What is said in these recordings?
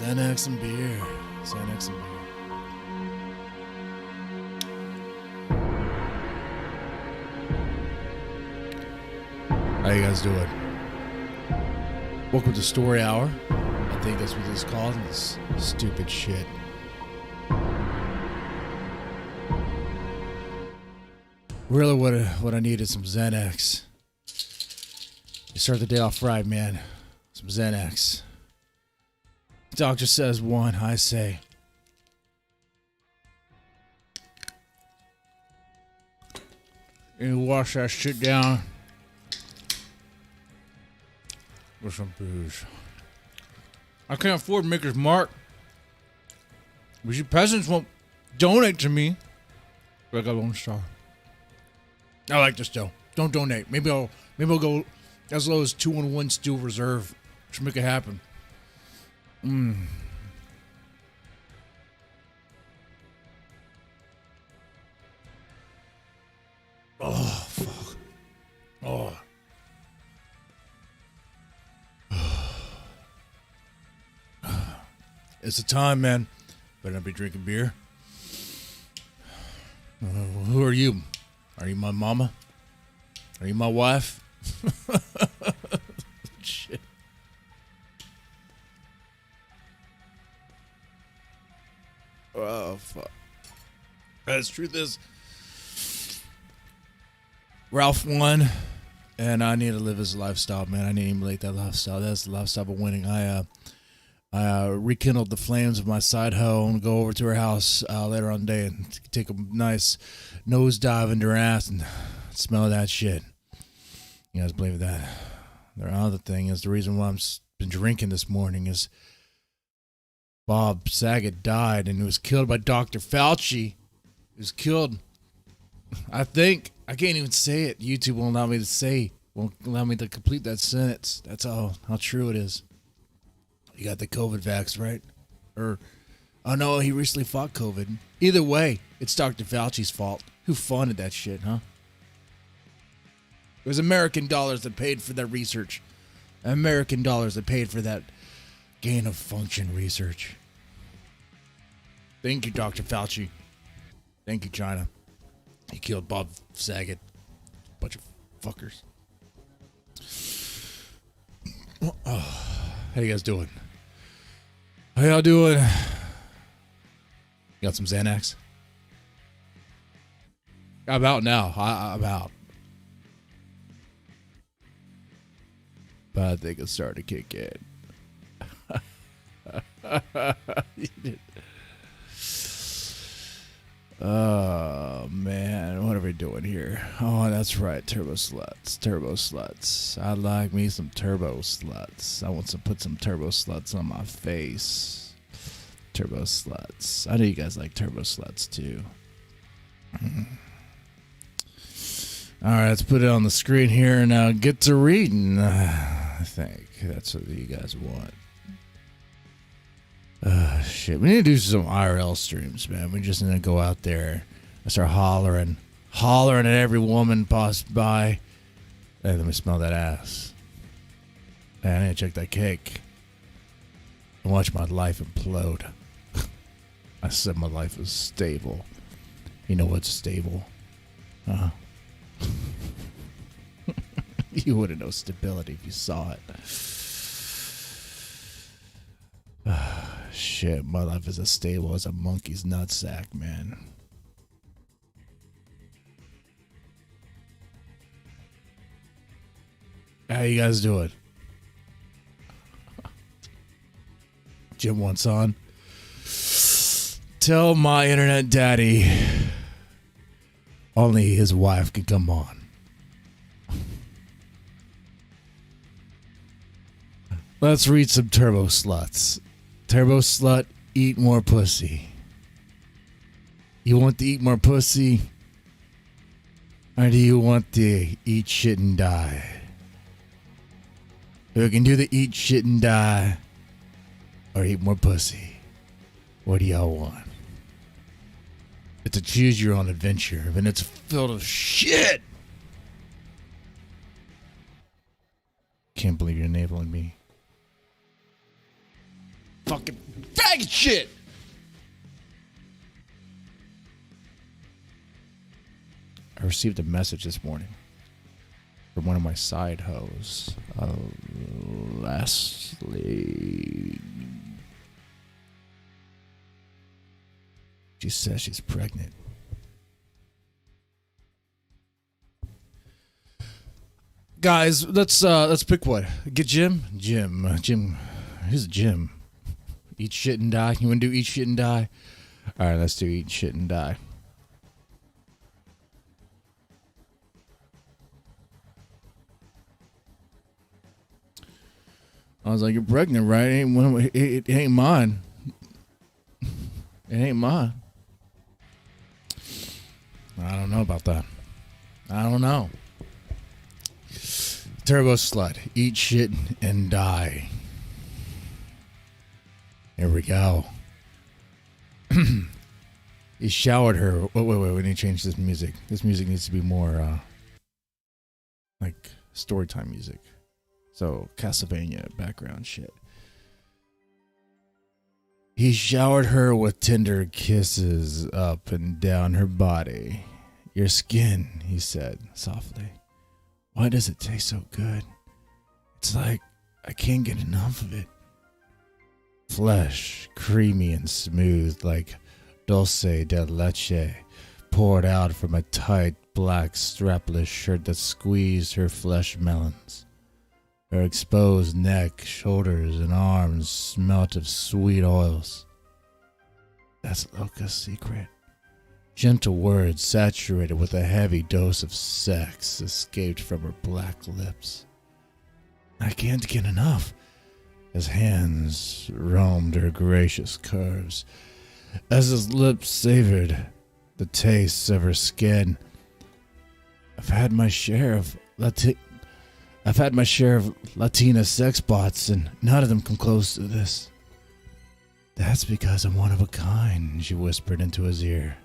Xanax and beer. Xanax and beer. How you guys doing? Welcome to Story Hour. I think that's what it's called. This stupid shit. Really what I need is some Xanax. You start the day off right, man. Some Xanax. Doctor says one, I say. You wash that shit down with some booze. I can't afford Maker's Mark. But you peasants won't donate to me. I got Lone Star. I like this though. Don't donate. Maybe I'll go as low as 2-on-1 Steel Reserve. Should make it happen. Oh fuck. Oh. It's the time, man. Better not be drinking beer. Who are you? Are you my mama? Are you my wife? Shit. Oh, fuck. The truth is, Ralph won, and I need to live his lifestyle, man. I need to emulate that lifestyle. That's the lifestyle of winning. I rekindled the flames of my side hoe and go over to her house later on the day and take a nice nosedive into her ass and smell that shit. You guys believe that? The other thing is the reason why I've been drinking this morning is Bob Saget died and he was killed by Dr. Fauci. He was killed. I think I can't even say it. YouTube won't allow me to say. Won't allow me to complete that sentence. That's how true it is. You got the COVID vax, right? Or, oh no, he recently fought COVID. Either way, it's Dr. Fauci's fault. Who funded that shit, huh? It was American dollars that paid for that research. American dollars that paid for that gain of function research. Thank you, Dr. Fauci. Thank you, China. He killed Bob Saget. Bunch of fuckers. Oh, how you guys doing? How y'all doing? Got some Xanax? I'm out now. I'm out. But I think it's starting to kick in. Oh, man. What are we doing here? Oh, that's right. TurboSluts. TurboSluts. I like me some TurboSluts. I want to put some TurboSluts on my face. TurboSluts. I know you guys like TurboSluts too. All right, let's put it on the screen here and get to reading. I think that's what you guys want. Shit, we need to do some IRL streams, man. We just need to go out there and start hollering at every woman passed by. Hey, let me smell that ass. Man, I need to check that cake and watch my life implode. I said my life is stable. You know what's stable? Huh? You wouldn't know stability if you saw it. Shit, my life is as stable as a monkey's nutsack, man. How you guys doing? Jim wants on. Tell my internet daddy only his wife can come on. Let's read some TurboSluts. TurboSlut, eat more pussy. You want to eat more pussy? Or do you want to eat shit and die? We can do the eat shit and die or eat more pussy. What do y'all want? It's a choose your own adventure, and it's filled with shit. Can't believe you're enabling me. fucking faggot shit. I received a message this morning from one of my side hoes, Leslie. She says she's pregnant. Guys, let's pick one. Get Jim. Who's Jim? Eat shit and die. You want to do eat shit and die? All right, let's do eat shit and die. I was like, you're pregnant, right? It ain't mine. It ain't mine. I don't know about that. I don't know. Turbo Slut. Eat shit and die. Here we go. He showered her. Wait. We need to change this music. This music needs to be more like story time music. So, Castlevania background shit. He showered her with tender kisses up and down her body. Your skin, he said softly. Why does it taste so good? It's like I can't get enough of it. Flesh, creamy and smooth like dulce de leche, poured out from a tight black strapless shirt that squeezed her flesh melons. Her exposed neck, shoulders, and arms smelt of sweet oils. That's Loca's secret. Gentle words saturated with a heavy dose of sex escaped from her black lips. I can't get enough. His hands roamed her gracious curves. As his lips savored the taste of her skin, I've had my share of Latina sex bots, and none of them come close to this. That's because I'm one of a kind, she whispered into his ear.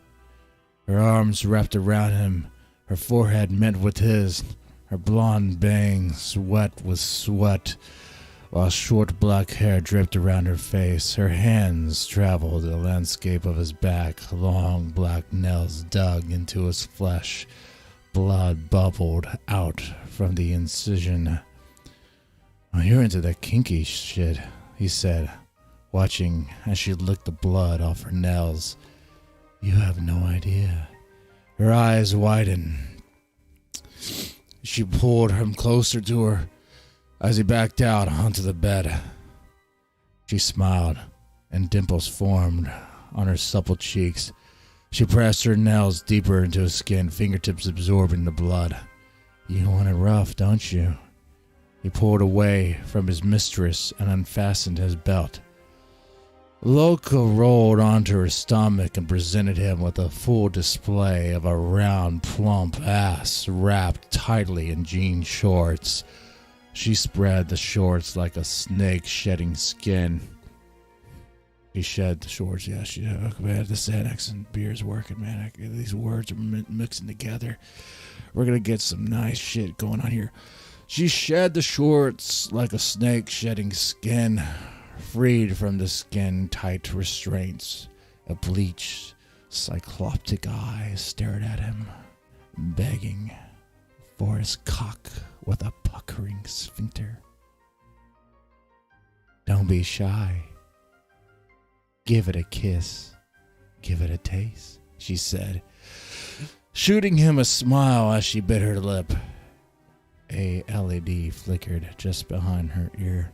Her arms wrapped around him, her forehead met with his, her blonde bangs wet with sweat, while short black hair dripped around her face. Her hands traveled the landscape of his back, long black nails dug into his flesh. Blood bubbled out from the incision. Oh, you're into that kinky shit, he said, watching as she licked the blood off her nails. You have no idea. Her eyes widened. She pulled him closer to her as he backed out onto the bed. She smiled, and dimples formed on her supple cheeks. She pressed her nails deeper into his skin, fingertips absorbing the blood. You want it rough, don't you? He pulled away from his mistress and unfastened his belt. Loca rolled onto her stomach and presented him with a full display of a round, plump ass wrapped tightly in jean shorts. She spread the shorts like a snake shedding skin. She shed the shorts, yeah, man, the Xanax and beer's working, man. These words are mixing together. We're going to get some nice shit going on here. She shed the shorts like a snake shedding skin, freed from the skin-tight restraints. A bleached, cycloptic eye stared at him, begging for his cock with a puckering sphincter. Don't be shy. Give it a kiss. Give it a taste, she said, shooting him a smile as she bit her lip. A LED flickered just behind her ear.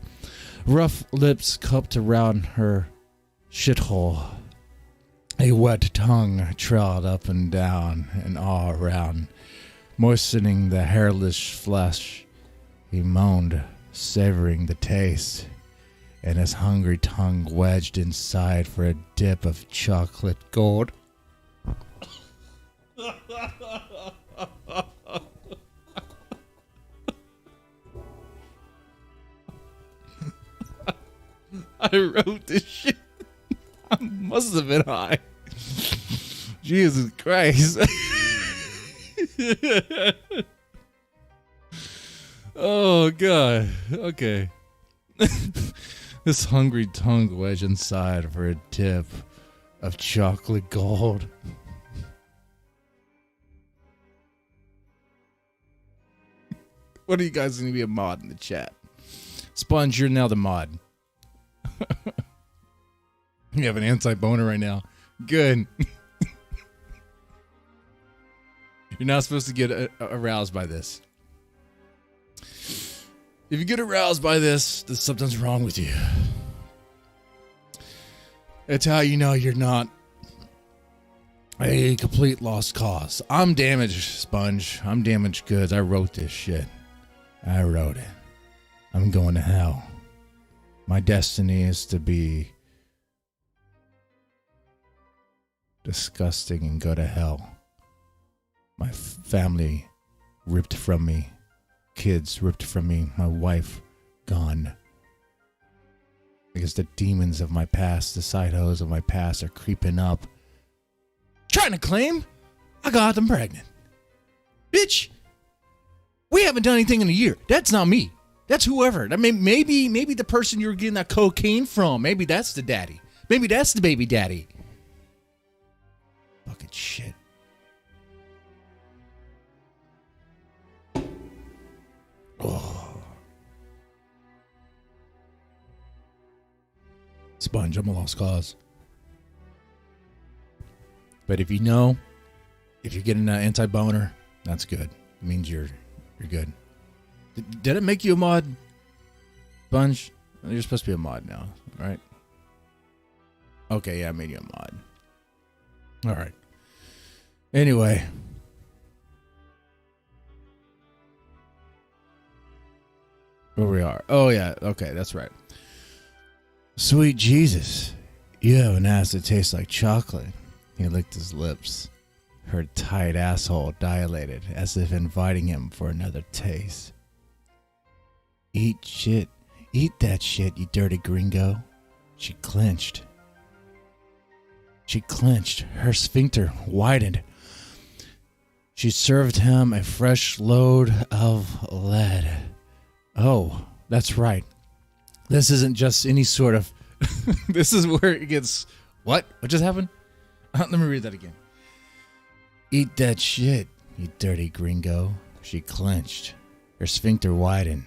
Rough lips cupped around her shithole. A wet tongue trailed up and down and all around, moistening the hairless flesh. He moaned, savoring the taste, and his hungry tongue wedged inside for a dip of chocolate gold. I wrote this shit. I must have been high. Jesus Christ. Oh, God. Okay. This hungry tongue wedged inside for a dip of chocolate gold. What are you guys going to be a mod in the chat? Sponge, you're now the mod. You have an anti-boner right now. Good. You're not supposed to get aroused by this. If you get aroused by this, then something's wrong with you. It's how you know you're not a complete lost cause. I'm damaged, Sponge. I'm damaged goods. I wrote this shit. I wrote it. I'm going to hell. My destiny is to be disgusting and go to hell. My family ripped from me. Kids ripped from me. My wife gone. Because the demons of my past, the side hoes of my past are creeping up. Trying to claim I got them pregnant. Bitch, we haven't done anything in a year. That's not me. That's whoever. I mean, maybe the person you're getting that cocaine from, maybe that's the daddy. Maybe that's the baby daddy. Fucking shit. Oh. Sponge, I'm a lost cause. But if you know, if you're getting an anti-boner, that's good. It means you're good. Did it make you a mod, Sponge? You're supposed to be a mod now, right? Okay, yeah, I made you a mod. All right. Anyway. Where we are. Oh, yeah. Okay, that's right. Sweet Jesus. You have an ass that tastes like chocolate. He licked his lips. Her tight asshole dilated as if inviting him for another taste. Eat shit. Eat that shit, you dirty gringo. She clenched. Her sphincter widened. She served him a fresh load of lead. Oh, that's right. This isn't just any sort of... This is where it gets... What? What just happened? Let me read that again. Eat that shit, you dirty gringo. She clenched. Her sphincter widened.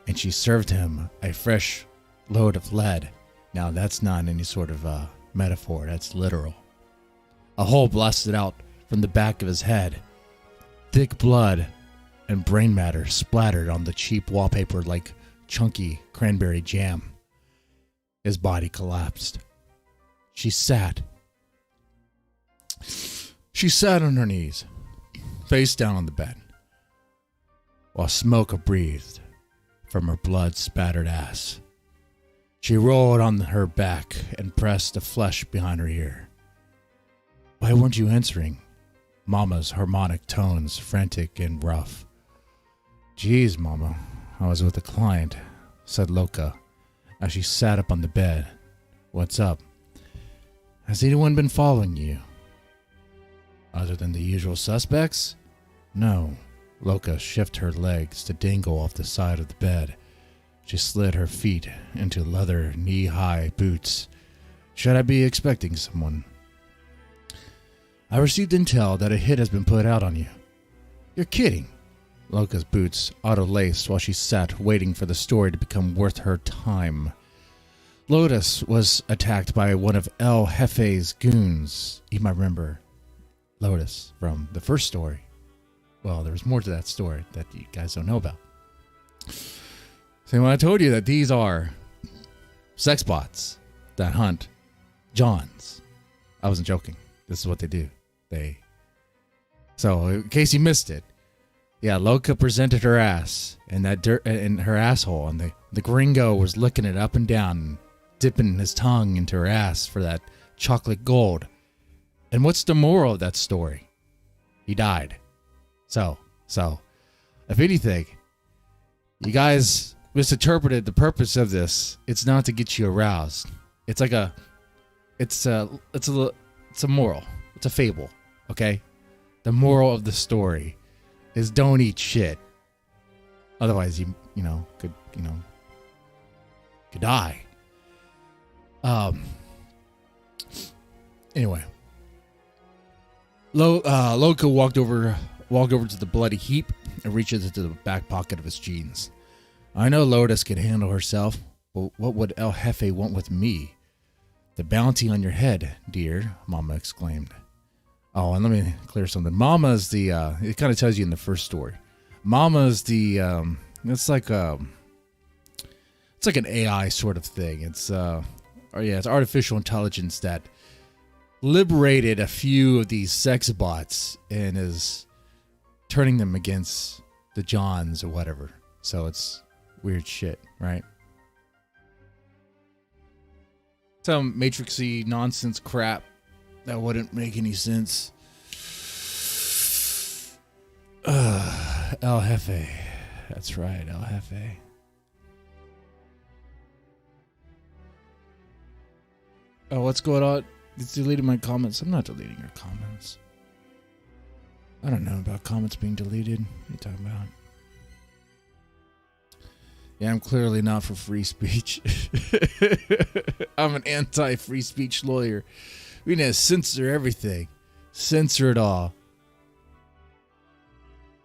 And she served him a fresh load of lead. Now, that's not any sort of metaphor. That's literal. A hole blasted out from the back of his head. Thick blood and brain matter splattered on the cheap wallpaper like chunky cranberry jam. His body collapsed. She sat on her knees, face down on the bed, while smoke breathed from her blood-spattered ass. She rolled on her back and pressed the flesh behind her ear. Why weren't you answering? Mama's harmonic tones, frantic and rough. Geez, Mama, I was with a client, said Loka, as she sat up on the bed. What's up? Has anyone been following you? Other than the usual suspects? No. Loka shifted her legs to dangle off the side of the bed. She slid her feet into leather knee-high boots. Should I be expecting someone? I received intel that a hit has been put out on you. You're kidding. Loka's boots auto-laced while she sat waiting for the story to become worth her time. Lotus was attacked by one of El Jefe's goons. You might remember Lotus from the first story. Well, there's more to that story that you guys don't know about. So when I told you that these are sex bots that hunt Johns, I wasn't joking. This is what they do. So in case you missed it, yeah, Loka presented her ass and that dirt in her asshole, and the gringo was licking it up and down, and dipping his tongue into her ass for that chocolate gold. And what's the moral of that story? He died. So, if anything, you guys misinterpreted the purpose of this. It's not to get you aroused. It's like it's a moral. It's a fable, okay? The moral of the story is don't eat shit. Otherwise, you could die. Anyway, Loka walked over to the bloody heap and reached into the back pocket of his jeans. I know Lotus can handle herself, but what would El Jefe want with me? The bounty on your head, dear, Mama exclaimed. Oh, and let me clear something. Mama's the, it kind of tells you in the first story. Mama's the, it's like an AI sort of thing. It's artificial intelligence that liberated a few of these sex bots and is turning them against the Johns or whatever. So it's weird shit, right? Some matrixy nonsense crap that wouldn't make any sense. El Jefe. That's right, El Jefe. Oh, what's going on? It's deleting my comments. I'm not deleting your comments. I don't know about comments being deleted. What are you talking about? Yeah, I'm clearly not for free speech. I'm an anti-free speech lawyer. We need to censor everything. Censor it all.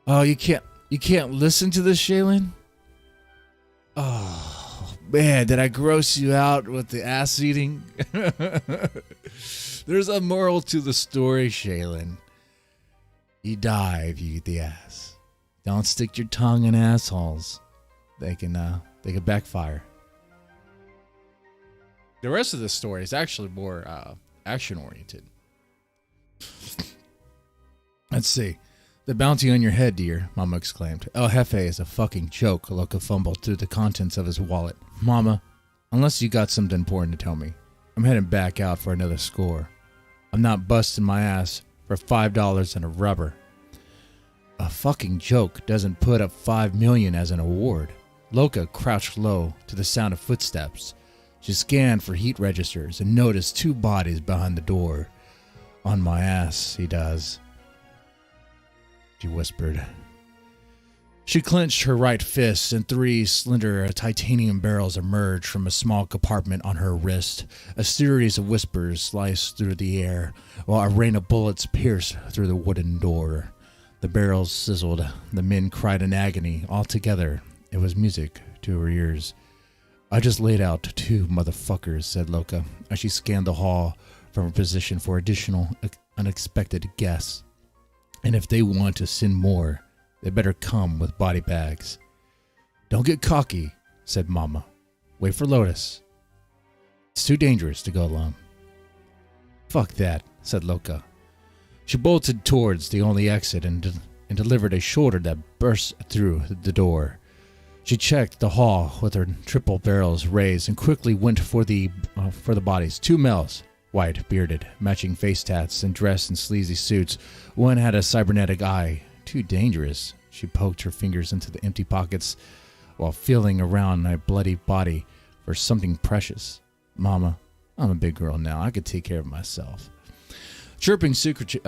Oh, you can't listen to this, Shaylin? Oh, man, did I gross you out with the ass eating? There's a moral to the story, Shaylin. You die if you eat the ass. Don't stick your tongue in assholes. They can backfire. The rest of the story is actually more action-oriented. Let's see. The bounty on your head, dear, Mama exclaimed. El Jefe is a fucking joke, Loka fumbled through the contents of his wallet. Mama, unless you got something important to tell me, I'm heading back out for another score. I'm not busting my ass for $5 and a rubber. A fucking joke doesn't put up $5 million as an award. Loka crouched low to the sound of footsteps. She scanned for heat registers and noticed 2 bodies behind the door. On my ass, he does, she whispered. She clenched her right fist, and 3 slender titanium barrels emerged from a small compartment on her wrist. A series of whispers sliced through the air, while a rain of bullets pierced through the wooden door. The barrels sizzled. The men cried in agony. Altogether, it was music to her ears. I just laid out 2 motherfuckers, said Loka, as she scanned the hall from her position for additional unexpected guests. And if they want to send more, they better come with body bags. Don't get cocky, said Mama. Wait for Lotus. It's too dangerous to go alone. Fuck that, said Loka. She bolted towards the only exit and delivered a shoulder that burst through the door. She checked the hall with her triple barrels raised and quickly went for the bodies. 2 males, white, bearded, matching face tats and dressed in sleazy suits. One had a cybernetic eye. Too dangerous. She poked her fingers into the empty pockets while feeling around my bloody body for something precious. Mama, I'm a big girl now. I could take care of myself. Chirping circuitry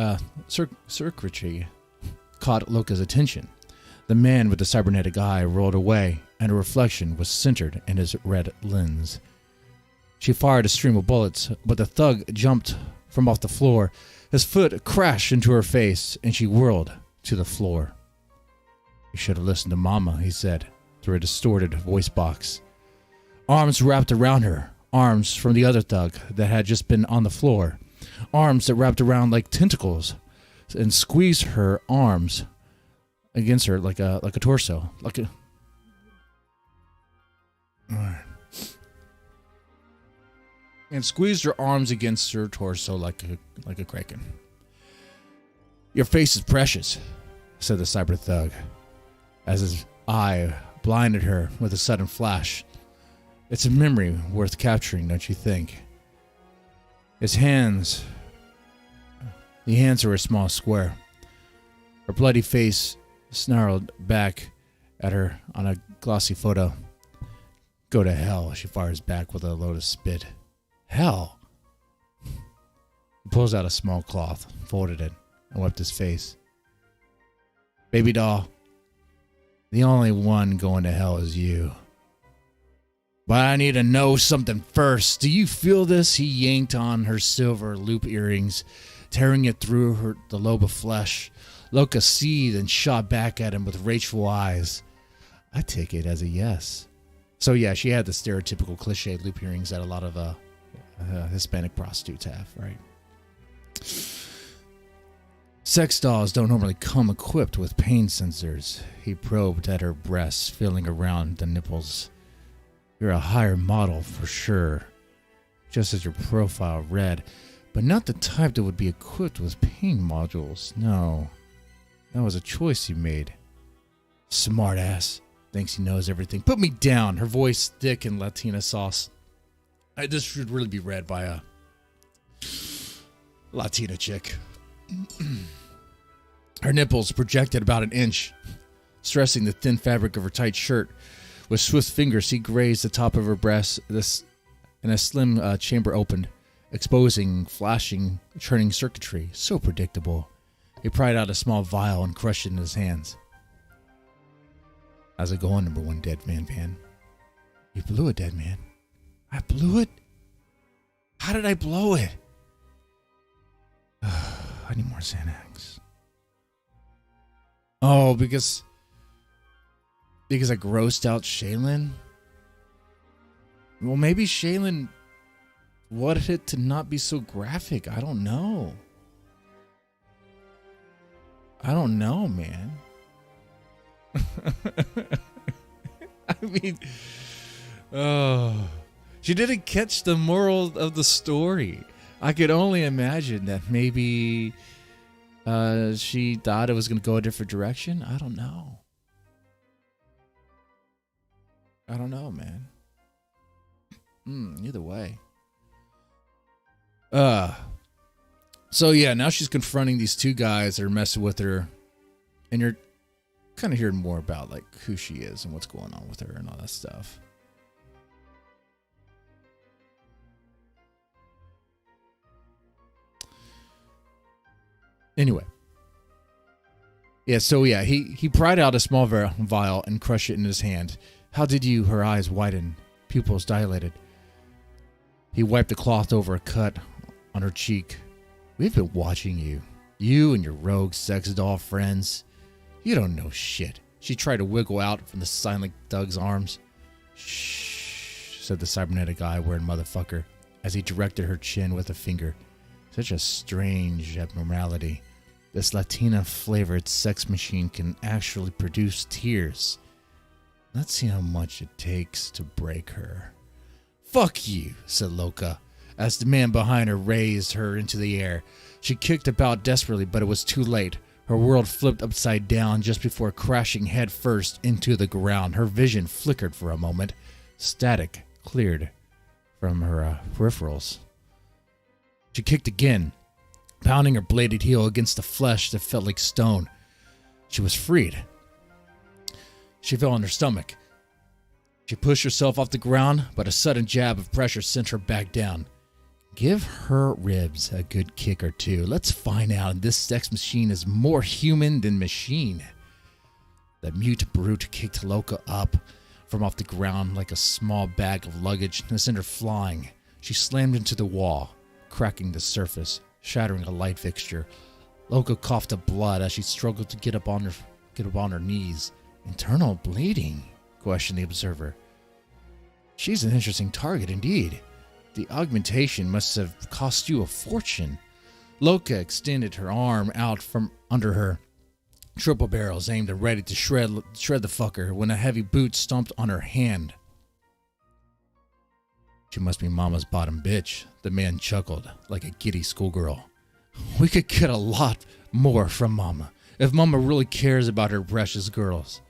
caught Loka's attention. The man with the cybernetic eye rolled away, and a reflection was centered in his red lens. She fired a stream of bullets, but the thug jumped from off the floor. His foot crashed into her face, and she whirled to the floor. You should have listened to Mama, he said, through a distorted voice box. Arms wrapped around her, arms from the other thug that had just been on the floor, arms that wrapped around like tentacles and squeezed her arms against her like a torso, and squeezed her arms against her torso like a kraken. Your face is precious, said the cyber thug, as his eye blinded her with a sudden flash. It's a memory worth capturing, don't you think? His hands, the hands are a small square. Her bloody face snarled back at her on a glossy photo. Go to hell, she fires back with a load of spit. Hell? He pulls out a small cloth, folded it, and wiped his face. Baby doll, the only one going to hell is you. But I need to know something first. Do you feel this? He yanked on her silver loop earrings, tearing it through the lobe of flesh. Loka seethed and shot back at him with rageful eyes. I take it as a yes. So yeah, she had the stereotypical cliche loop earrings that a lot of Hispanic prostitutes have, right? Sex dolls don't normally come equipped with pain sensors. He probed at her breasts, feeling around the nipples. You're a higher model for sure, just as your profile read, but not the type that would be equipped with pain modules. No, that was a choice you made. Smart ass. Thinks he knows everything. Put me down. Her voice thick in Latina sauce. This should really be read by a Latina chick. Her nipples projected about an inch, stressing the thin fabric of her tight shirt. With swift fingers, he grazed the top of her breast, and a slim chamber opened, exposing flashing, churning circuitry. So predictable. He pried out a small vial and crushed it in his hands. How's it going, number one dead man fan? You blew it, dead man. I blew it? How did I blow it? I need more Xanax. Oh, because I grossed out Shaylin? Well, maybe Shaylin wanted it to not be so graphic. I don't know. I don't know, man. I mean, she didn't catch the moral of the story. I could only imagine that maybe she thought it was going to go a different direction. I don't know. I don't know, man. Either way. So yeah, now she's confronting these two guys that are messing with her, and you're kind of hearing more about like who she is and what's going on with her and all that stuff. Anyway. Yeah, so yeah, he pried out a small vial and crushed it in his hand. How did you? Her eyes widened, pupils dilated. He wiped the cloth over a cut on her cheek. We've been watching you. You and your rogue sex doll friends. You don't know shit. She tried to wiggle out from the silent Doug's arms. Shh, said the cybernetic eye-wearing motherfucker as he directed her chin with a finger. Such a strange abnormality. This Latina-flavored sex machine can actually produce tears. Let's see how much it takes to break her. Fuck you, said Loka, as the man behind her raised her into the air. She kicked about desperately, but it was too late. Her world flipped upside down just before crashing headfirst into the ground. Her vision flickered for a moment. Static cleared from her peripherals. She kicked again, pounding her bladed heel against the flesh that felt like stone. She was freed. She fell on her stomach. She pushed herself off the ground, but a sudden jab of pressure sent her back down. Give her ribs a good kick or two. Let's find out if this sex machine is more human than machine. The mute brute kicked Loka up from off the ground like a small bag of luggage and sent her flying. She slammed into the wall, cracking the surface, shattering a light fixture. Loka coughed up blood as she struggled to get up on her knees. Internal bleeding? Questioned the observer. She's an interesting target indeed. The augmentation must have cost you a fortune. Loka extended her arm out from under her. Triple barrels aimed and ready to shred the fucker when a heavy boot stomped on her hand. She must be Mama's bottom bitch. The man chuckled like a giddy schoolgirl. We could get a lot more from Mama if Mama really cares about her precious girls.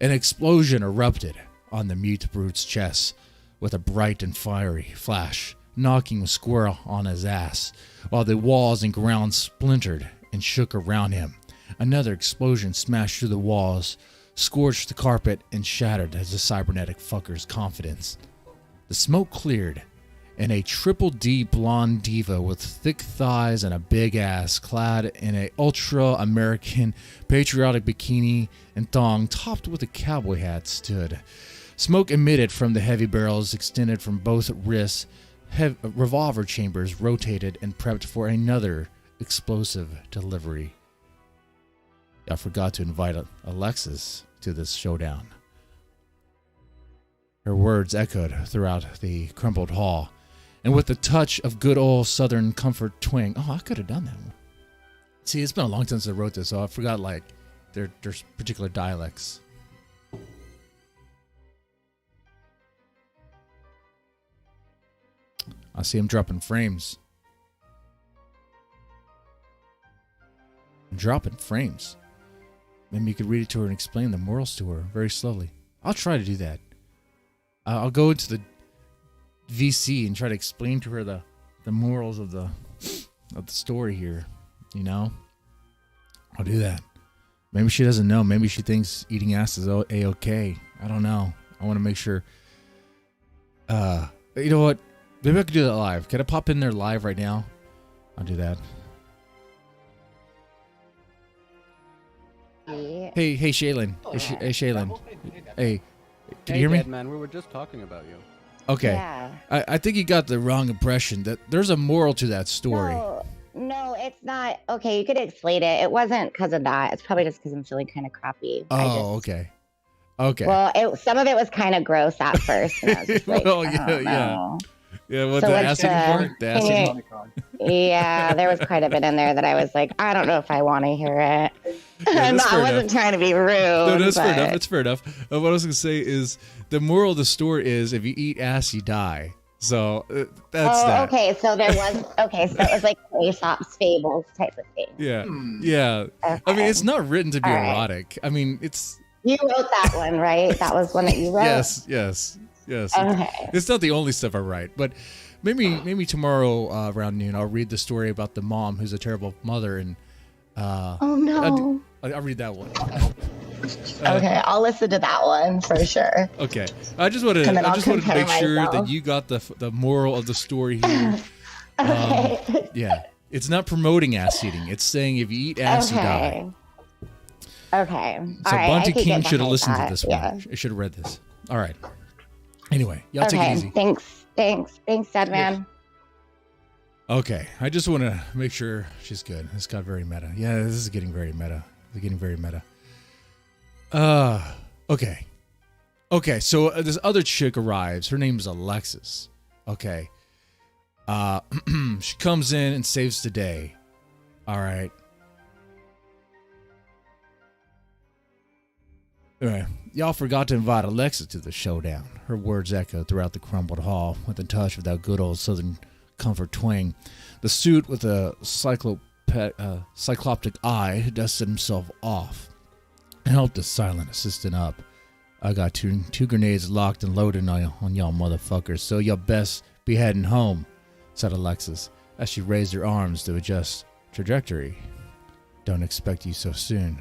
An explosion erupted on the mute brute's chest with a bright and fiery flash, knocking the squirrel on his ass, while the walls and ground splintered and shook around him. Another explosion smashed through the walls, scorched the carpet, and shattered the cybernetic fucker's confidence. The smoke cleared, and a triple D blonde diva with thick thighs and a big ass, clad in a ultra-American patriotic bikini and thong topped with a cowboy hat, stood. Smoke emitted from the heavy barrels extended from both wrists. Revolver chambers rotated and prepped for another explosive delivery. I forgot to invite Alexis to this showdown. Her words echoed throughout the crumbled hall, and with a touch of good old Southern comfort twang. Oh, I could have done that one. See, it's been a long time since I wrote this, so I forgot like there's particular dialects. I see him dropping frames. Dropping frames. Maybe you could read it to her and explain the morals to her very slowly. I'll try to do that. I'll go into the VC and try to explain to her the morals of the story here. You know, I'll do that. Maybe she doesn't know. Maybe she thinks eating ass is a-okay. I don't know. I want to make sure. You know what? Maybe I could do that live. Can I pop in there live right now? I'll do that. Yeah. Hey, Shaylin. Hey, Shaylin. Hey, can you hear me? Man, we were just talking about you. Okay. Yeah. I think you got the wrong impression. That there's a moral to that story. No, it's not. Okay, you could explain it. It wasn't because of that. It's probably just because I'm feeling kind of crappy. Okay. Okay. Well, some of it was kind of gross at first. And I was just like, Oh, I don't know. Yeah, what So the what's acid the- part? The acid. Yeah, there was quite a bit in there that I was like, I don't know if I want to hear it. Yeah, that's fair I wasn't trying to be rude. No, that's fair but- enough. That's fair enough. What I was going to say is the moral of the story is if you eat ass, you die. So that's that. Okay, so there was, so it was like Aesop's fables type of thing. Yeah. Yeah. Okay. I mean, it's not written to be All right. erotic. I mean, it's. You wrote that one, right? That was one that you wrote? Yes. Okay. It's not the only stuff I write, but maybe tomorrow around noon I'll read the story about the mom who's a terrible mother, and Oh, no. I'll read that one. Okay, I'll listen to that one for sure. Okay, I just wanted And then I'll to make compare sure that myself. you got the moral of the story here. Okay. Yeah, it's not promoting ass eating. It's saying if you eat ass, you die. Okay. So All right, Bunty I could King get should have behind listened to that, this yeah. one. Should have read this. All right. Anyway, y'all take it easy. Thanks, Dead Man. Okay, I just want to make sure she's good. This got very meta. Yeah, this is getting very meta. It's getting very meta. Okay. Okay, so this other chick arrives. Her name is Alexis. Okay. She comes in and saves the day. All right. Anyway, y'all forgot to invite Alexis to the showdown. Her words echoed throughout the crumbled hall with a touch of that good old Southern comfort twang. The suit with a cycloptic eye dusted himself off and helped the silent assistant up. I got two grenades locked and loaded on y'all motherfuckers, so y'all best be heading home, said Alexis as she raised her arms to adjust trajectory. Don't expect you so soon.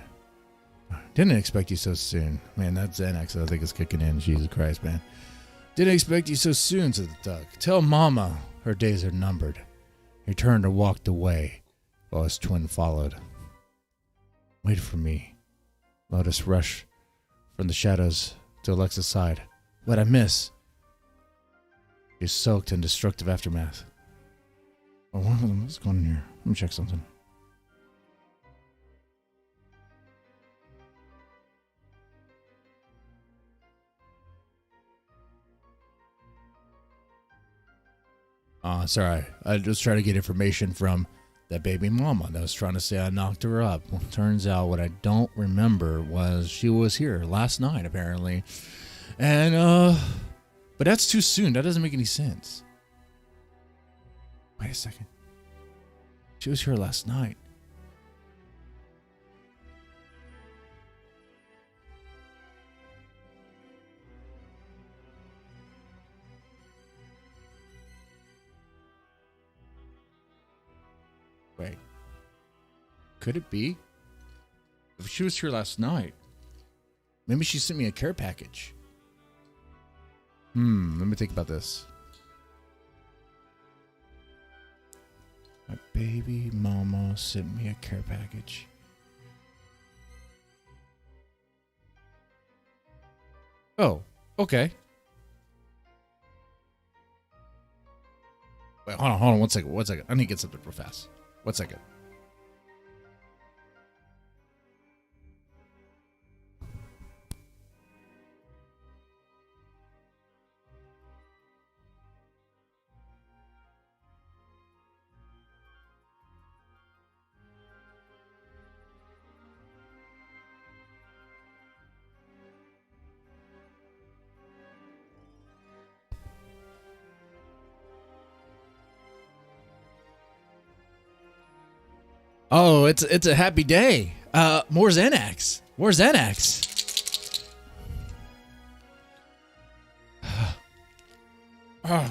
Didn't expect you so soon. Man, that Xanax I think is kicking in. Jesus Christ, man. Didn't expect you so soon, said the thug. Tell Mama her days are numbered. He turned and walked away while his twin followed. Wait for me. Lotus rushed from the shadows to Alexa's side. What'd I miss? She's soaked in destructive aftermath. Oh, what's going on here? Let me check something. Sorry. I was trying to get information from that baby mama that was trying to say I knocked her up. Well, turns out what I don't remember was she was here last night, apparently. And, but that's too soon. That doesn't make any sense. Wait a second. She was here last night. Wait. Could it be? If she was here last night, maybe she sent me a care package. Let me think about this. My baby mama sent me a care package. Oh, Okay. Wait, hold on, 1 second, 1 second. I need to get something real fast. 1 second. Oh, it's a happy day. More Xanax. More Xanax. Oh.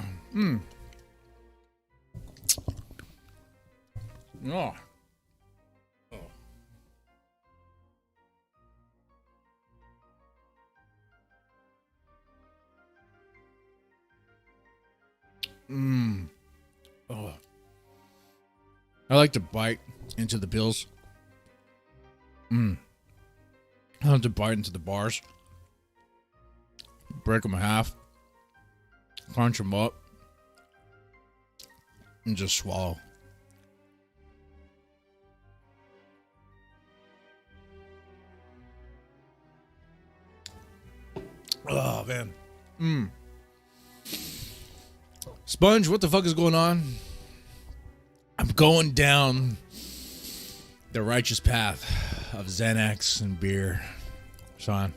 Oh. I like to bite into the pills. I like to bite into the bars. Break them in half. Crunch them up. And just swallow. Oh, man. Sponge, what the fuck is going on? I'm going down the righteous path of Xanax and beer, Sean.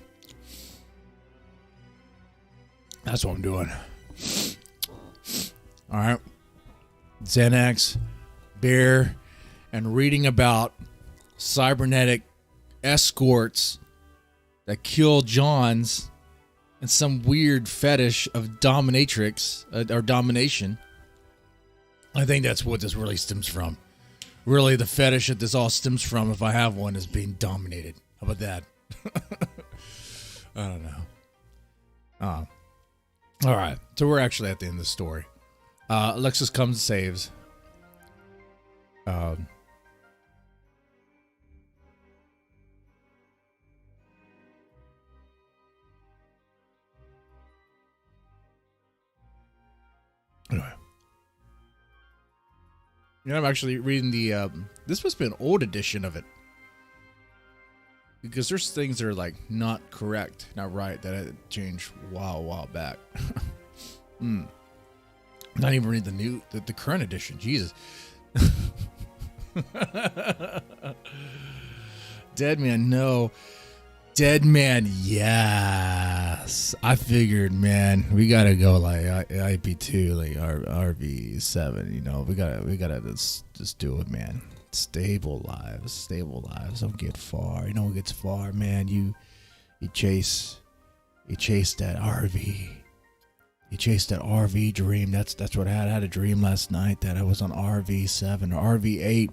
That's what I'm doing. All right. Xanax, beer, and reading about cybernetic escorts that kill Johns and some weird fetish of dominatrix or domination. I think that's what this really stems from. Really, the fetish that this all stems from, if I have one, is being dominated. How about that? I don't know. All right. So we're actually at the end of the story. Alexis comes and saves. Anyway. You know, I'm actually reading the, this must be an old edition of it. Because there's things that are, like, not correct, not right, that I changed a while back. Not even reading the current edition. Jesus. Dead Man, no. Dead Man, yes. I figured, man, we gotta go like IP2, like RV7. You know, we gotta just do it, man. Stable lives. Don't get far. You know what gets far, man? You chase that RV. You chase that RV dream. That's what I had. I had a dream last night that I was on RV7 or RV8.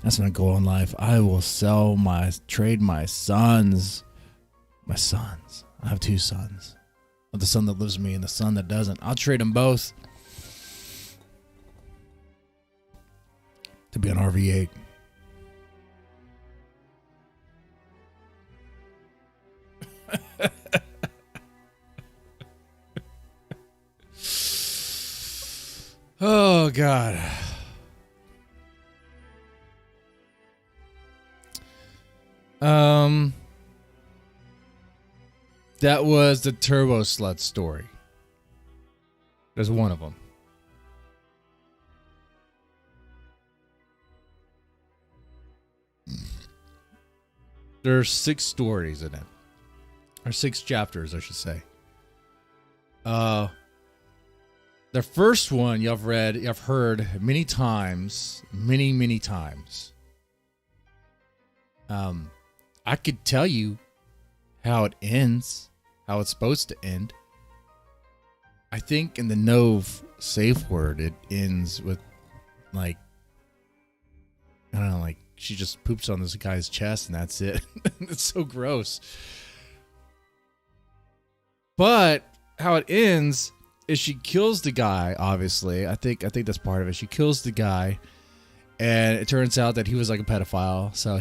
That's my goal in life. I will trade my sons. My sons. I have 2 sons. The son that lives with me and the son that doesn't. I'll trade them both to be on RV8. Oh, God. That was the TURBOSLUTZ story. There's one of them. There's 6 stories in it. Or 6 chapters, I should say. The first one you've heard many times. Many times. I could tell you how it ends, how it's supposed to end. I think in the Nove safe word, it ends with, like, I don't know, like, she just poops on this guy's chest and that's it. It's so gross. But how it ends is she kills the guy, obviously. I think that's part of it. She kills the guy, and it turns out that he was like a pedophile. So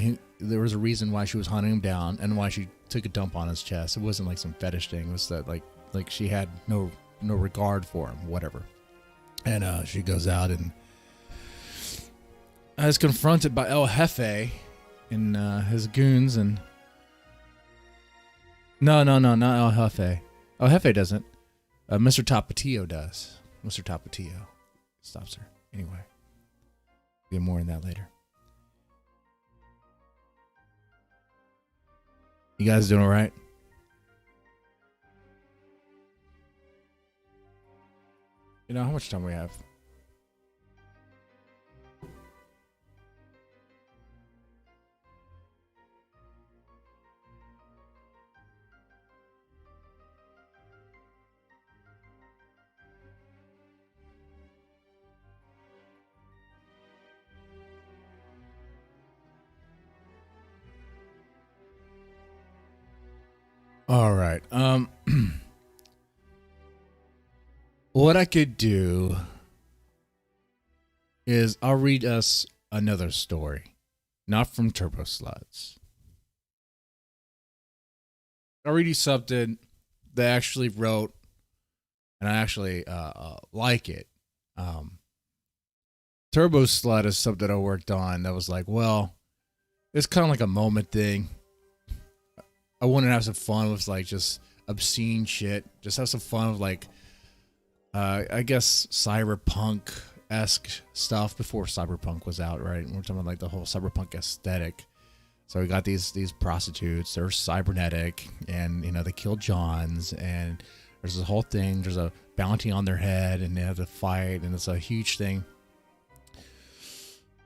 there was a reason why she was hunting him down and why she took a dump on his chest. It wasn't like some fetish thing. It was that like she had no regard for him, whatever. And she goes out and is confronted by El Jefe and his goons. And no, not El Jefe. El Jefe doesn't. Mr. Tapatio does. Mr. Tapatio stops her. Anyway, get more on that later. You guys doing all right? You know how much time we have? All right. What I could do is I'll read us another story, not from TurboSluts. I'll read you something they actually wrote, and I actually like it. TurboSlut is something I worked on that was like, well, it's kind of like a moment thing. I wanted to have some fun with like just obscene shit. Just have some fun with like, I guess cyberpunk-esque stuff before cyberpunk was out, right? We're talking about like the whole cyberpunk aesthetic. So we got these prostitutes. They're cybernetic, and you know they kill Johns, and there's this whole thing. There's a bounty on their head, and they have to fight, and it's a huge thing.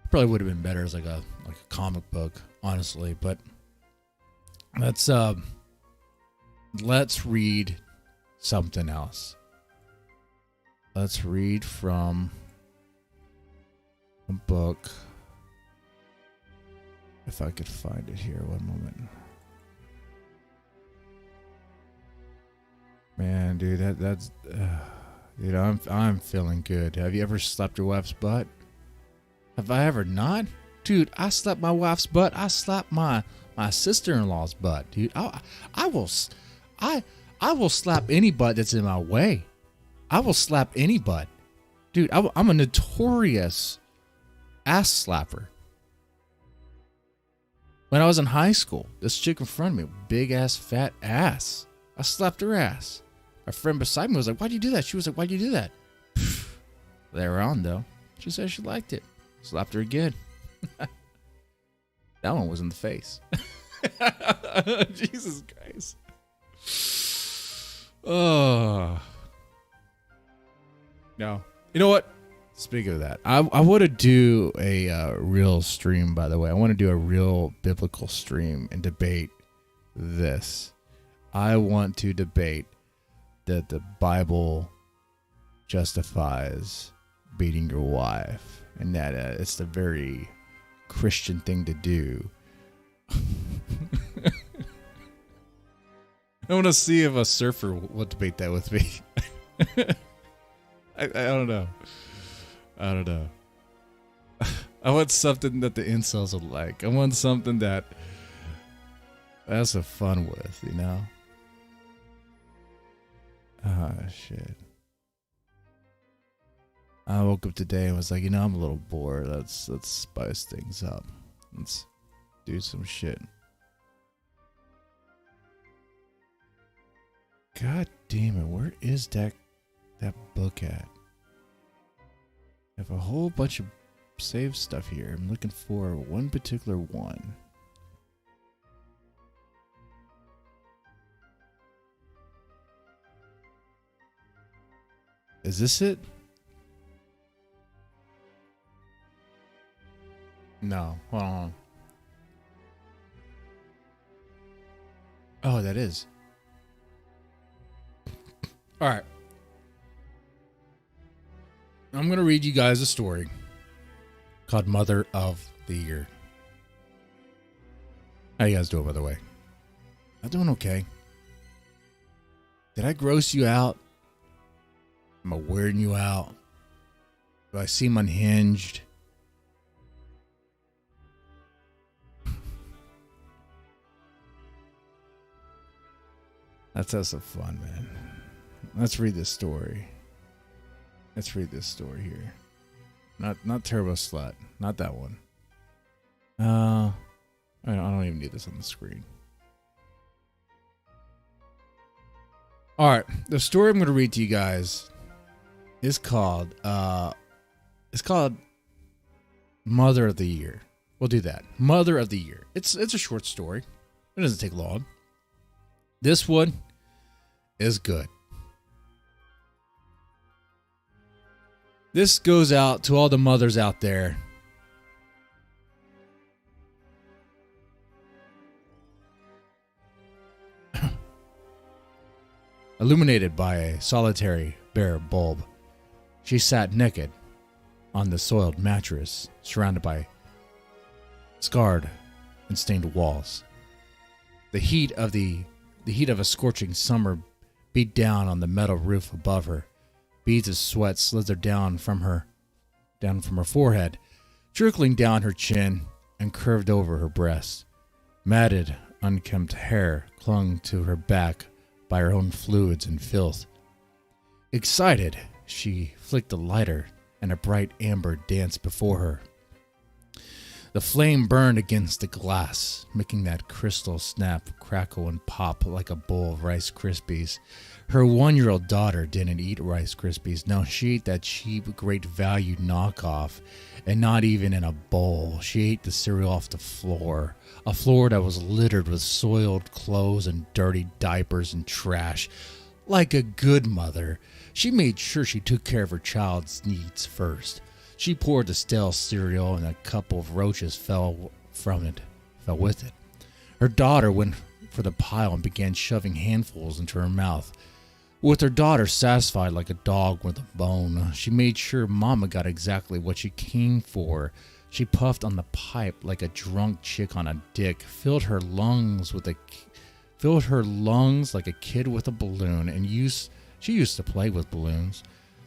Probably would have been better as like a comic book, honestly, but. Let's read something else. Let's read from a book. If I could find it here, one moment. Man, dude, that's dude, I'm feeling good. Have you ever slapped your wife's butt? Have I ever not? Dude, I slapped my wife's butt. I slapped my sister-in-law's butt, dude. I will slap any butt that's in my way. I will slap any butt, dude. I'm a notorious ass slapper. When I was in high school, this chick in front of me, big ass fat ass, I slapped her ass. A friend beside me was like, "Why'd you do that?" She was like, "Why'd you do that?" Later on, though, she said she liked it. Slapped her again. That one was in the face. Jesus Christ. Oh. No. You know what? Speaking of that, I want to do a real stream, by the way. I want to do a real biblical stream and debate this. I want to debate that the Bible justifies beating your wife, and that it's the very Christian thing to do. I want to see if a surfer will debate that with me. I don't know. I don't know. I want something that the incels will like. I want something that that's some fun with, you know? Ah, shit. I woke up today and was like, you know, I'm a little bored. Let's spice things up. Let's do some shit. God damn it, where is that book at? I have a whole bunch of saved stuff here. I'm looking for one particular one. Is this it? No, hold on. Oh, that is. All right. I'm going to read you guys a story called Mother of the Year. How you guys doing, by the way? I'm doing okay. Did I gross you out? Am I weirding you out? Do I seem unhinged? That's so fun, man. Let's read this story. Let's read this story here. Not Turbo Slut. Not that one. I don't even need this on the screen. All right, the story I'm going to read to you guys is called Mother of the Year. We'll do that. Mother of the Year. It's a short story. It doesn't take long. This one is good. This goes out to all the mothers out there. Illuminated by a solitary bare bulb, she sat naked on the soiled mattress, surrounded by scarred and stained walls. The heat of a scorching summer beat down on the metal roof above her. Beads of sweat slithered down from her forehead, trickling down her chin and curved over her breast. Matted, unkempt hair clung to her back by her own fluids and filth. Excited, she flicked the lighter, and a bright amber danced before her. The flame burned against the glass, making that crystal snap, crackle, and pop like a bowl of Rice Krispies. Her 1-year-old daughter didn't eat Rice Krispies. No, she ate that cheap, great value knockoff, and not even in a bowl. She ate the cereal off the floor, a floor that was littered with soiled clothes and dirty diapers and trash. Like a good mother, she made sure she took care of her child's needs first. She poured the stale cereal, and a couple of roaches fell with it. Her daughter went for the pile and began shoving handfuls into her mouth. With her daughter satisfied like a dog with a bone, she made sure Mama got exactly what she came for. She puffed on the pipe like a drunk chick on a dick, filled her lungs like a kid with a balloon, and she used to play with balloons.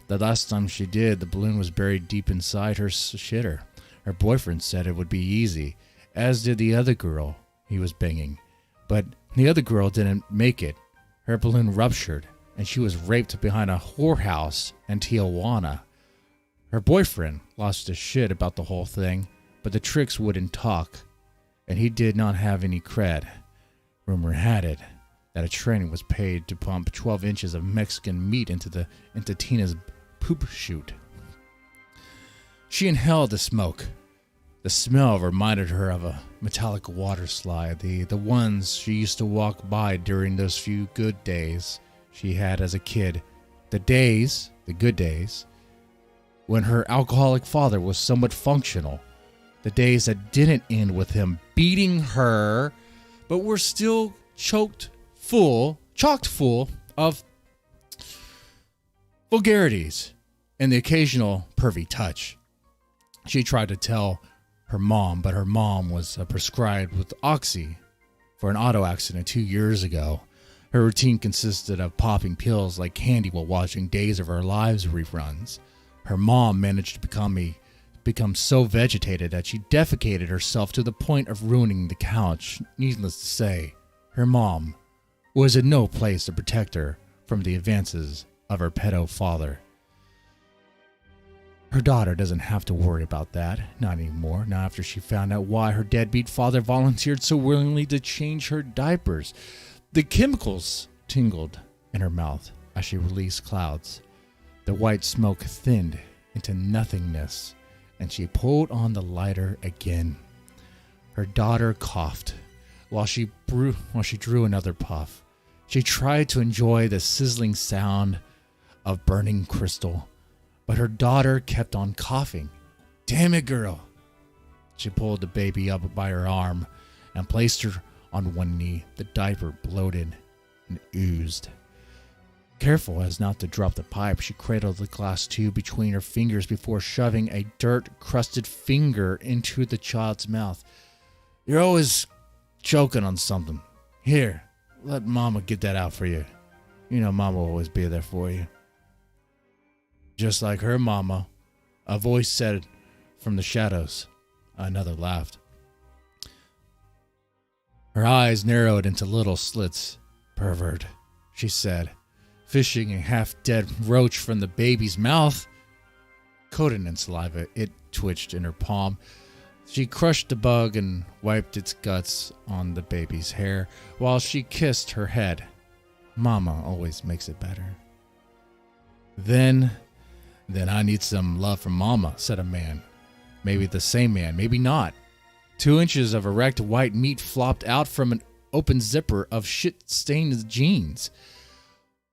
The last time she did, the balloon was buried deep inside her shitter. Her boyfriend said it would be easy, as did the other girl he was banging. But the other girl didn't make it. Her balloon ruptured, and she was raped behind a whorehouse in Tijuana. Her boyfriend lost his shit about the whole thing, but the tricks wouldn't talk, and he did not have any cred. Rumor had it that a train was paid to pump 12 inches of Mexican meat into Tina's poop chute. She inhaled the smoke. The smell reminded her of a metallic water slide, the ones she used to walk by during those few good days she had as a kid. The good days, when her alcoholic father was somewhat functional. The days that didn't end with him beating her, but were still chocked full of vulgarities and the occasional pervy touch. She tried to tell her mom, but her mom was prescribed with Oxy for an auto accident 2 years ago. Her routine consisted of popping pills like candy while watching Days of Our Lives reruns. Her mom managed to become so vegetated that she defecated herself to the point of ruining the couch. Needless to say, her mom was in no place to protect her from the advances of her pedo father. Her daughter doesn't have to worry about that, not anymore, not after she found out why her deadbeat father volunteered so willingly to change her diapers. The chemicals tingled in her mouth as she released clouds. The white smoke thinned into nothingness, and she pulled on the lighter again. Her daughter coughed while she drew another puff. She tried to enjoy the sizzling sound of burning crystal, but her daughter kept on coughing. Damn it, girl. She pulled the baby up by her arm and placed her on one knee. The diaper bloated and oozed. Careful as not to drop the pipe, she cradled the glass tube between her fingers before shoving a dirt-crusted finger into the child's mouth. You're always choking on something. Here, let Mama get that out for you. You know Mama will always be there for you. Just like her mama, a voice said from the shadows. Another laughed. Her eyes narrowed into little slits. Pervert. she said, fishing a half-dead roach from the baby's mouth. Coated in saliva, it twitched in her palm. She crushed the bug and wiped its guts on the baby's hair while she kissed her head. Mama always makes it better. Then I need some love from Mama, said a man. Maybe the same man, maybe not. 2 inches of erect white meat flopped out from an open zipper of shit-stained jeans.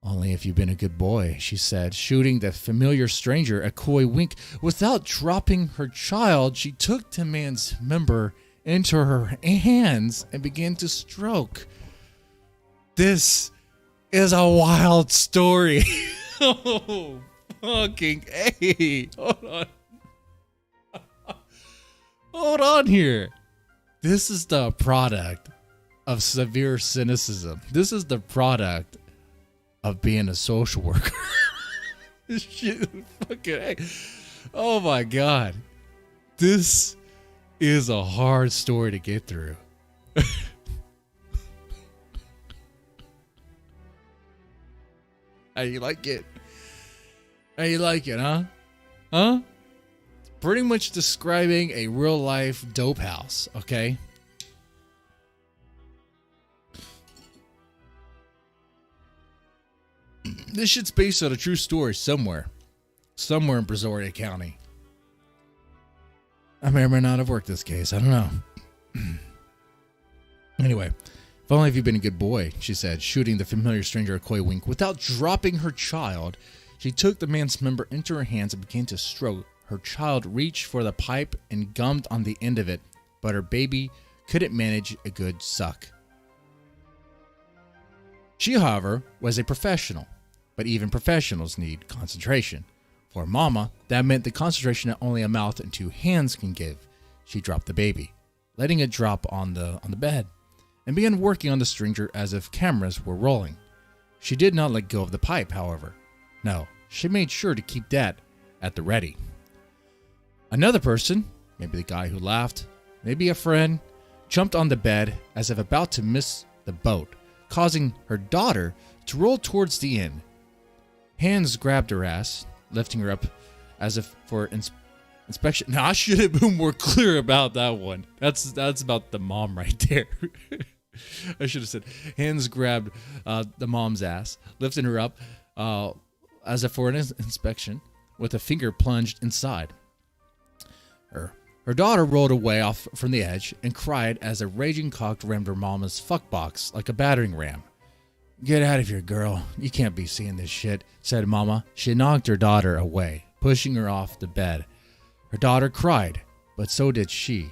Only if you've been a good boy, she said, shooting the familiar stranger a coy wink. Without dropping her child, she took the man's member into her hands and began to stroke. This is a wild story. Oh, fucking A. Hold on. Hold on here. This is the product of severe cynicism. This is the product of being a social worker. This shit fucking A. Oh my God. This is a hard story to get through. How you like it? How you like it, huh? Huh? Pretty much describing a real life dope house, okay? This shit's based on a true story somewhere in Brazoria County. I may or may not have worked this case. I don't know. Anyway, if only if you've been a good boy, she said, shooting the familiar stranger a coy wink. Without dropping her child, she took the man's member into her hands and began to stroke. Her child reached for the pipe and gummed on the end of it, but her baby couldn't manage a good suck. She, however, was a professional, but even professionals need concentration. For Mama, that meant the concentration that only a mouth and 2 hands can give. She dropped the baby, letting it drop on the bed, and began working on the stranger as if cameras were rolling. She did not let go of the pipe, however. No, she made sure to keep that at the ready. Another person, maybe the guy who laughed, maybe a friend, jumped on the bed as if about to miss the boat, causing her daughter to roll towards the end. Hands grabbed her ass, lifting her up as if for inspection. Now, I should have been more clear about that one. That's about the mom right there. I should have said hands grabbed the mom's ass, lifting her up as if for an inspection, with a finger plunged inside. Her daughter rolled away off from the edge and cried as a raging cock rammed her mama's fuckbox like a battering ram. "Get out of here, girl. You can't be seeing this shit," said Mama. She knocked her daughter away, pushing her off the bed. Her daughter cried, but so did she.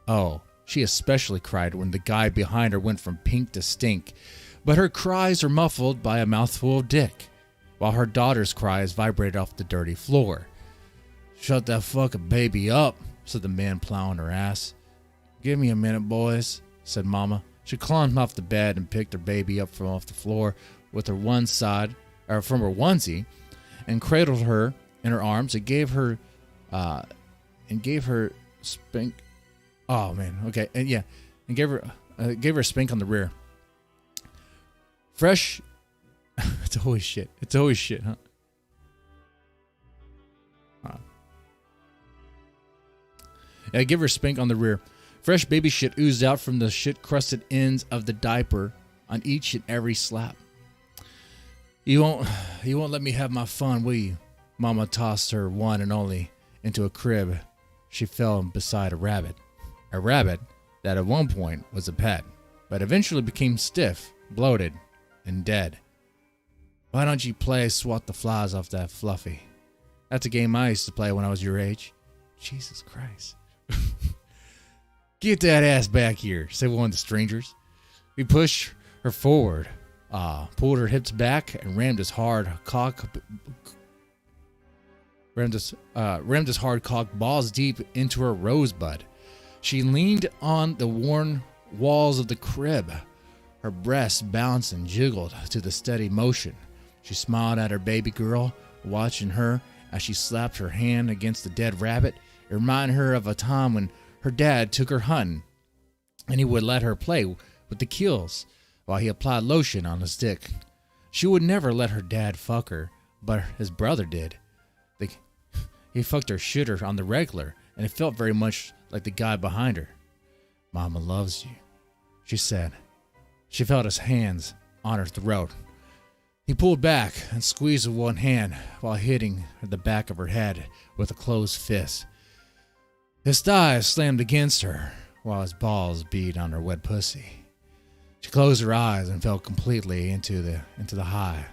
Oh, she especially cried when the guy behind her went from pink to stink. But her cries were muffled by a mouthful of dick, while her daughter's cries vibrated off the dirty floor. "Shut that fucking baby up," said the man plowing her ass. "Give me a minute, boys," said Mama. She climbed off the bed and picked her baby up from off the floor with her one side, or from her onesie, and cradled her in her arms and gave her spank. Oh man, okay, and gave her a spank on the rear. Fresh. It's always shit. It's always shit, huh? I give her a spank on the rear. Fresh baby shit oozed out from the shit-crusted ends of the diaper on each and every slap. You won't let me have my fun, will you?" Mama tossed her one and only into a crib. She fell beside a rabbit that at one point was a pet, but eventually became stiff, bloated, and dead. "Why don't you play swat the flies off that Fluffy? That's a game I used to play when I was your age." Jesus Christ. "Get that ass back here," said one of the strangers. We pushed her forward, pulled her hips back, and rammed his hard cock balls deep into her rosebud. She leaned on the worn walls of the crib. Her breasts bounced and jiggled to the steady motion. She smiled at her baby girl, watching her as she slapped her hand against the dead rabbit. It reminded her of a time when her dad took her hunting, and he would let her play with the kills while he applied lotion on his dick. She would never let her dad fuck her, but his brother did. He fucked her shitter on the regular, and it felt very much like the guy behind her. Mama loves you, she said. She felt his hands on her throat. He pulled back and squeezed with one hand while hitting the back of her head with a closed fist. His thighs slammed against her while his balls beat on her wet pussy. She closed her eyes and fell completely into the high.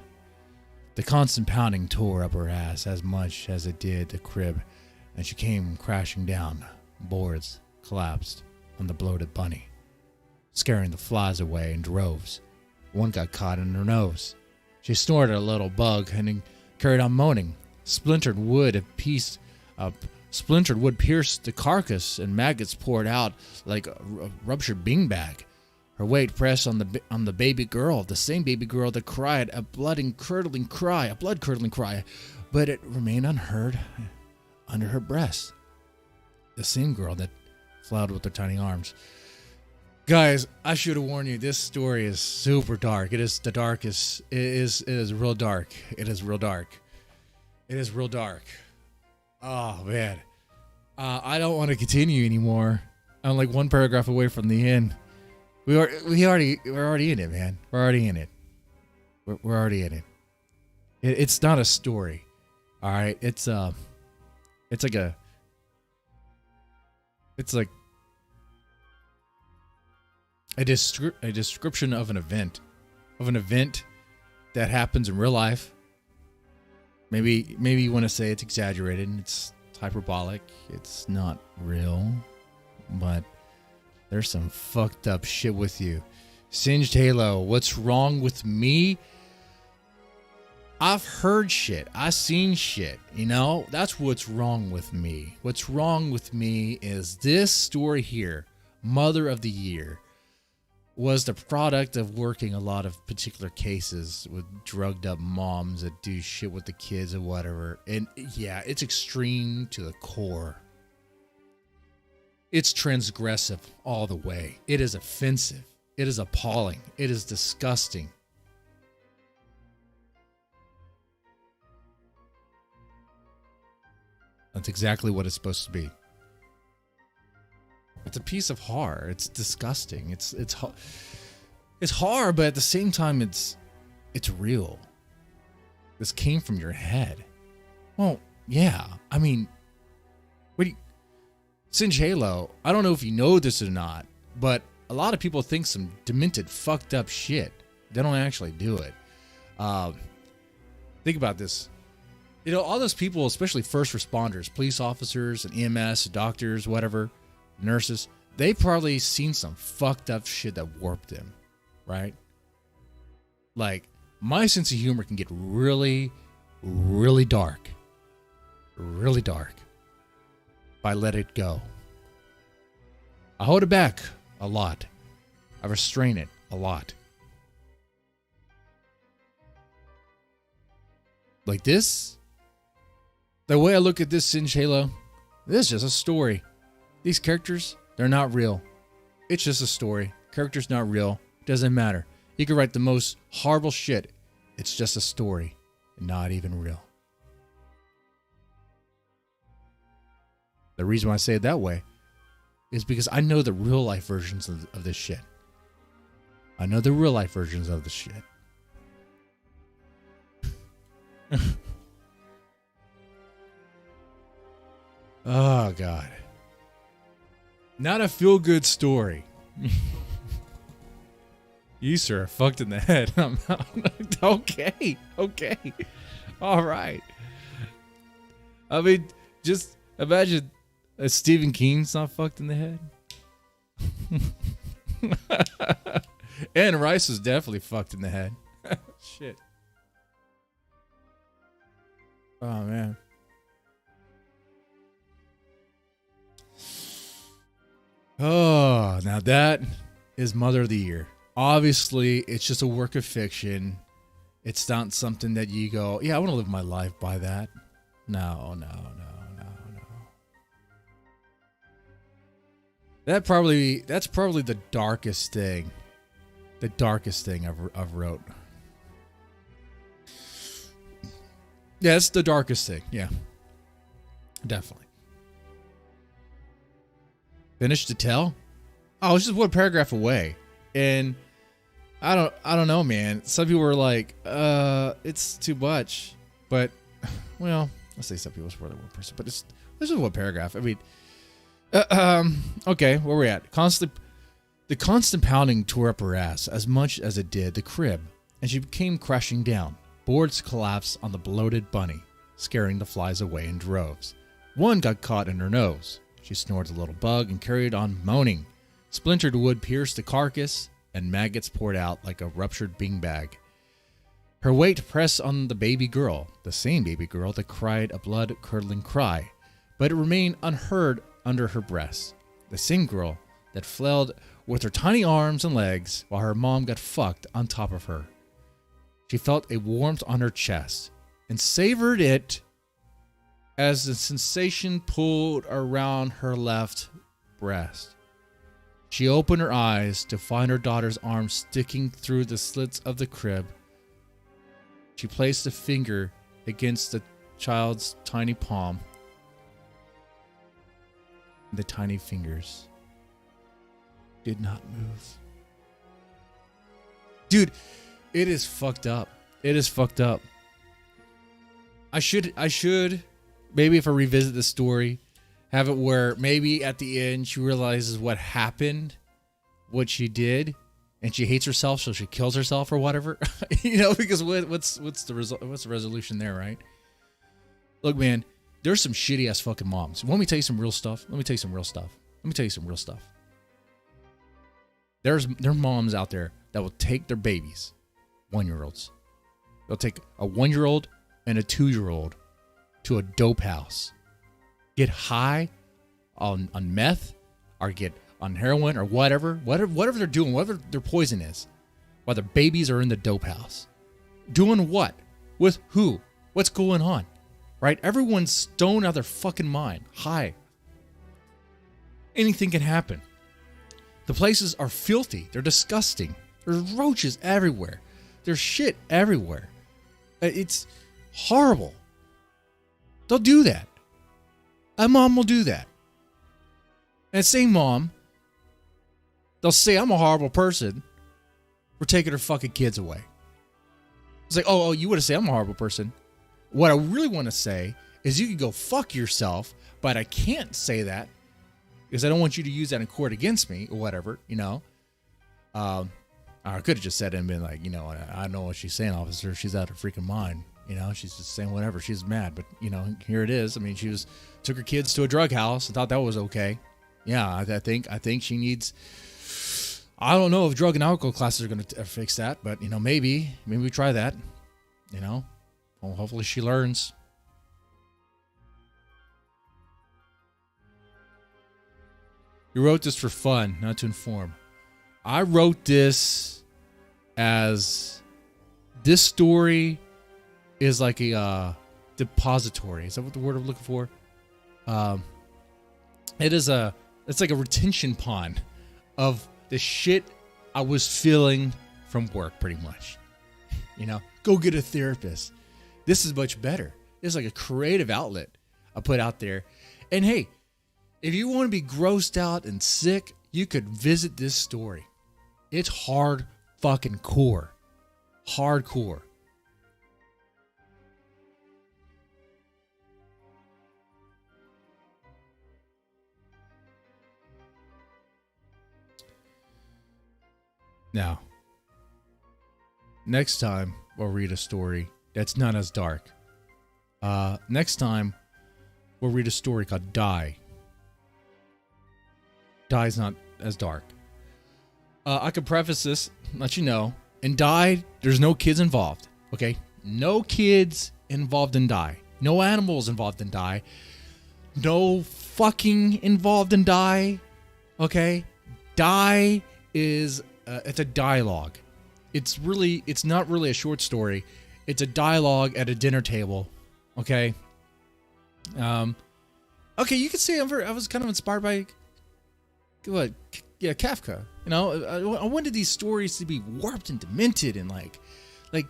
The constant pounding tore up her ass as much as it did the crib, and she came crashing down. Boards collapsed on the bloated bunny, scaring the flies away in droves. One got caught in her nose. She snorted a little bug and carried on moaning. Splintered wood pierced the carcass, and maggots poured out like a ruptured beanbag. Her weight pressed on the baby girl, the same baby girl that cried a blood-curdling cry, but it remained unheard under her breast. The same girl that flailed with her tiny arms. Guys, I should have warned you. This story is super dark. It is the darkest. It is real dark. It is real dark. It is real dark. Oh man, I don't want to continue anymore. I'm like one paragraph away from the end. We're already in it, man. We're already in it. We're already in it. It's not a story, all right. It's like a description of an event that happens in real life. Maybe you want to say it's exaggerated and it's hyperbolic. It's not real, but there's some fucked up shit with you. Singed Halo, what's wrong with me? I've heard shit. I've seen shit. You know, that's what's wrong with me. What's wrong with me is this story here, Mother of the Year, was the product of working a lot of particular cases with drugged up moms that do shit with the kids or whatever. And yeah, it's extreme to the core. It's transgressive all the way. It is offensive. It is appalling. It is disgusting. That's exactly what it's supposed to be. It's a piece of horror. It's disgusting. It's horror, but at the same time, it's real. This came from your head. Well, yeah. I mean, Singe Halo, I don't know if you know this or not, but a lot of people think some demented, fucked up shit. They don't actually do it. Think about this. You know, all those people, especially first responders, police officers and EMS, doctors, whatever, nurses, they've probably seen some fucked up shit that warped them, right? Like, my sense of humor can get really, really dark. Really dark. If I let it go. I hold it back a lot. I restrain it a lot. Like this, the way I look at this Singe Halo, this is just a story. These characters, they're not real. It's just a story. Character's not real. Doesn't matter. You can write the most horrible shit. It's just a story. Not even real. The reason why I say it that way is because I know the real life versions of this shit. I know the real life versions of this shit. Oh, God. Not a feel-good story. You, sir, are fucked in the head. Okay. All right. I mean, just imagine Stephen King's not fucked in the head. Anne Rice was definitely fucked in the head. Shit. Oh, man. Oh, now that is Mother of the Year. Obviously, it's just a work of fiction. It's not something that you go, yeah, I want to live my life by that. No. That's probably the darkest thing. The darkest thing I've wrote. Yeah, it's the darkest thing. Yeah. Definitely. Finished to tell? Oh, it's just one paragraph away. And I don't know, man. Some people were like, it's too much. But, well, let's say some people it's more than one person. But this is one paragraph. I mean, okay, where we at? The constant pounding tore up her ass as much as it did the crib, and she came crashing down. Boards collapsed on the bloated bunny, scaring the flies away in droves. One got caught in her nose. She snorted a little bug and carried on moaning. Splintered wood pierced the carcass, and maggots poured out like a ruptured beanbag. Her weight pressed on the baby girl, the same baby girl that cried a blood-curdling cry, but it remained unheard under her breast. The same girl that flailed with her tiny arms and legs while her mom got fucked on top of her. She felt a warmth on her chest and savored it as the sensation pulled around her left breast. She opened her eyes to find her daughter's arm sticking through the slits of the crib. She placed a finger against the child's tiny palm. The tiny fingers did not move. Dude, it is fucked up. It is fucked up. I should maybe if I revisit the story, have it where maybe at the end she realizes what happened, what she did, and she hates herself, so she kills herself or whatever. You know, because what's the result? What's the resolution there, right? Look, man, there's some shitty ass fucking moms. Want me to tell you some real stuff? Let me tell you some real stuff. There are moms out there that will take their babies, 1-year-olds. They'll take a 1-year-old and a 2-year-old to a dope house, get high on meth, or get on heroin or whatever they're doing, whatever their poison is, while their babies are in the dope house. Doing what? With who? What's going on? Right? Everyone's stoned out of their fucking mind, high. Anything can happen. The places are filthy. They're disgusting. There's roaches everywhere. There's shit everywhere. It's horrible. They'll do that. A mom will do that. And the same mom, they'll say, I'm a horrible person for taking her fucking kids away. It's like, oh, you want to say I'm a horrible person. What I really want to say is you can go fuck yourself, but I can't say that because I don't want you to use that in court against me or whatever, you know. I could have just said it and been like, you know, I know what she's saying, officer. She's out of her freaking mind. You know, she's just saying whatever. She's mad, but you know, here it is. I mean, took her kids to a drug house and thought that was okay. Yeah, I think she needs. I don't know if drug and alcohol classes are going to fix that, but you know, maybe we try that. You know, well, hopefully she learns. You wrote this for fun, not to inform. I wrote this as this story is like a depository. Is that what the word I'm looking for? It's like a retention pond of the shit I was feeling from work, pretty much. You know, go get a therapist. This is much better. It's like a creative outlet I put out there. And hey, if you want to be grossed out and sick, you could visit this story. It's hard fucking core. Hardcore. Now, next time we'll read a story that's not as dark. Next time we'll read a story called Die. Die's not as dark. I could preface this, let you know. In Die, there's no kids involved. Okay? No kids involved in Die. No animals involved in Die. No fucking involved in Die. Okay? Die is it's a dialogue. It's not really a short story. It's a dialogue at a dinner table. Okay? Okay, you could say I was kind of inspired by what? Yeah, Kafka. You know, I wanted these stories to be warped and demented and like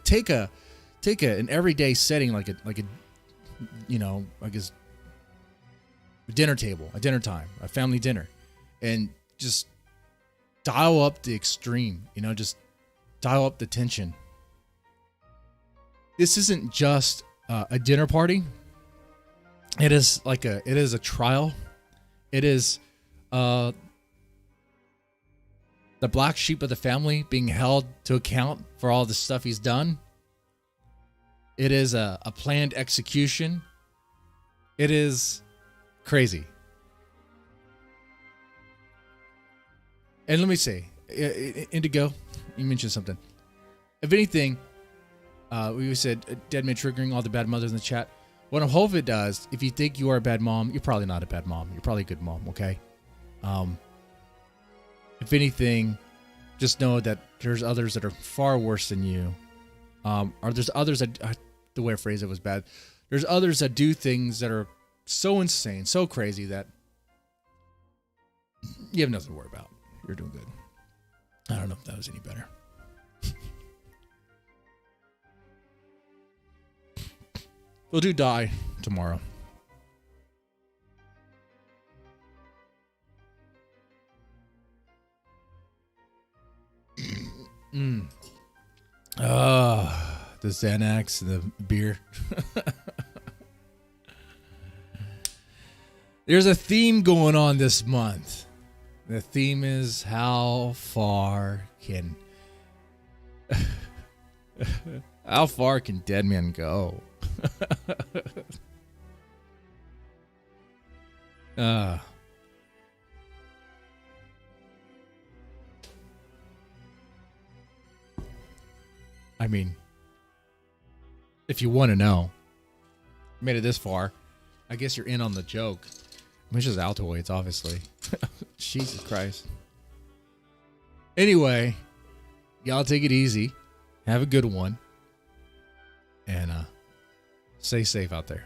take an everyday setting like a I guess a dinner table, a dinner time, a family dinner, and just dial up the extreme, just dial up the tension. This isn't just a dinner party. It is a trial. It is the black sheep of the family being held to account for all the stuff he's done. It is a planned execution. It is crazy. And let me say, Indigo, you mentioned something. If anything, we said dead man triggering all the bad mothers in the chat. What I hope it does, if you think you are a bad mom, you're probably not a bad mom. You're probably a good mom, okay? If anything, just know that there's others that are far worse than you. Or there's others that, the way I phrased it was bad. There's others that do things that are so insane, so crazy that you have nothing to worry about. You're doing good. I don't know if that was any better. We'll do die tomorrow. The Xanax and the beer. There's a theme going on this month. The theme is how far can dead men go? I mean, if you want to know, made it this far, I guess you're in on the joke. I mean, it's just altoids, obviously. Jesus Christ. Anyway, y'all take it easy. Have a good one. And stay safe out there.